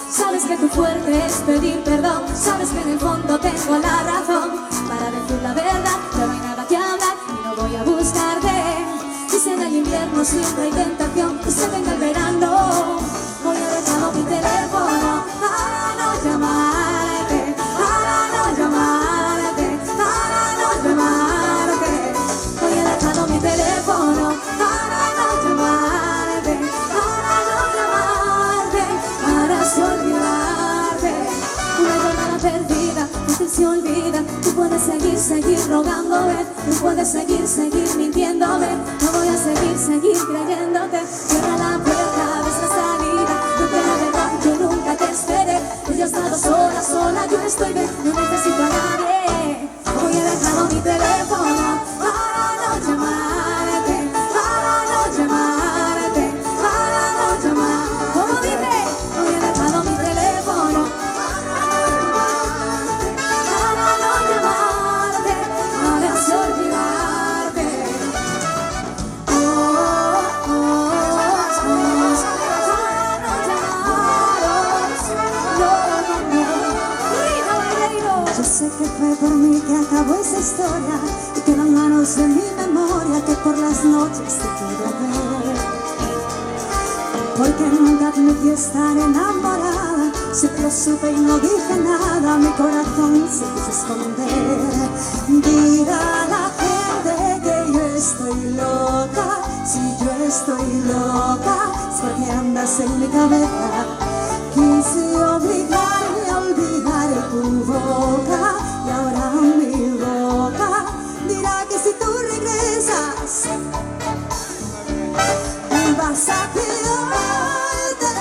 Sabes que tu fuerte es pedir perdón, sabes que en el fondo tengo la razón para decir la verdad, pero no hay nada que hablar y no voy a buscarte. Dice en el invierno siempre hay tentación, que se venga el verano. Hoy he dejado mi teléfono para no llamarte, para no llamarte, para no llamarte. Hoy he dejado mi teléfono para no llamarte, para no llamarte, para así olvidarte. Una llamada perdida, que se olvida. Tú puedes seguir rogándome, tú puedes seguir mintiéndome. No voy a seguir creyéndote. Cierra la puerta, ves la salida. No te la verdad, yo nunca te esperé. Yo he estado sola, yo estoy bien, no necesito a nadie. Hoy he dejado mi teléfono para no llamarte, para no llamarte, para no llamar. ¿Cómo dice? Hoy he dejado mi teléfono para no llamarte, para así olvidarte. Yo sé que fue por mí que acabó esa historia y quedan manos de mi memoria que por las noches te quiero ver. Porque nunca admití estar enamorada, siempre lo supe y no dije nada, mi corazón se quiso esconder. Diga a la gente que yo estoy loca, si yo estoy loca, es porque andas en mi cabeza. Quise obligarme a olvidar tu boca y ahora mi boca dirá que si tú regresas vas a quedarte,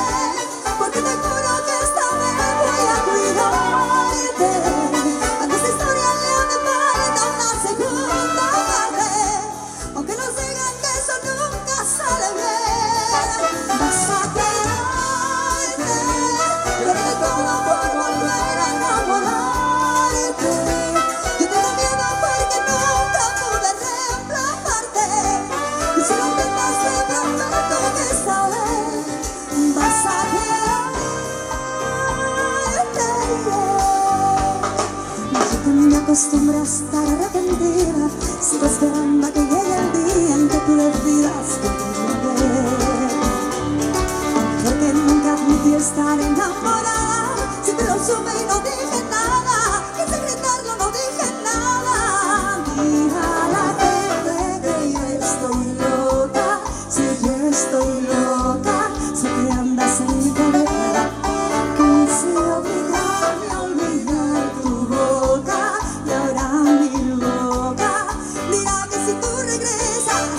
porque te juro que esta vez voy a cuidarte. A esta historia le hace falta una segunda parte, aunque nos digan que eso nunca sale bien. Vas a quedarte, pero todo por volver a enamorarte. Yo tengo miedo porque nunca pude reemplazarte, y si lo intentas te prometo que esta vez vas a quedarte. Yo que me acostumbré a estar arrepentida, sigo esperando a que llegue el día en que tú decidas volver. Porque nunca admití estar enamorada, siempre lo supe y no dije nada, quise gritarlo, no dije nada. Diga a la gente que yo estoy loca, si yo estoy loca, sé que andas en mi cabeza. Quise obligarme a olvidar tu boca y ahora mi boca dirá que si tú regresas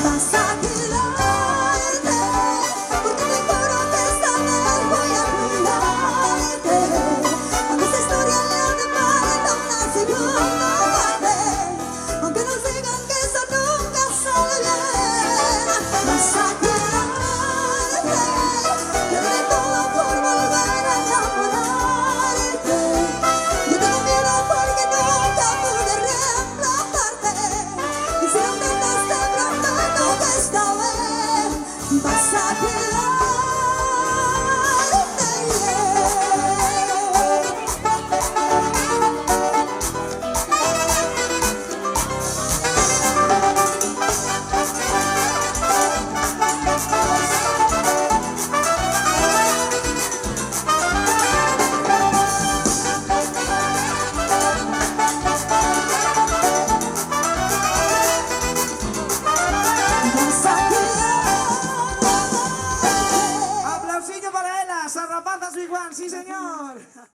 vas a quedarte, porque te juro que esta vez voy a cuidarte. Aunque esta historia le hace falta una segunda parte, aunque nos digan que eso nunca sale bien. Vas a quedarte, yo haré todo por volver a enamorarte. Yo tengo miedo porque nunca pude reemplazarte, y si lo intentas te prometo que esta vez vas a quedarte.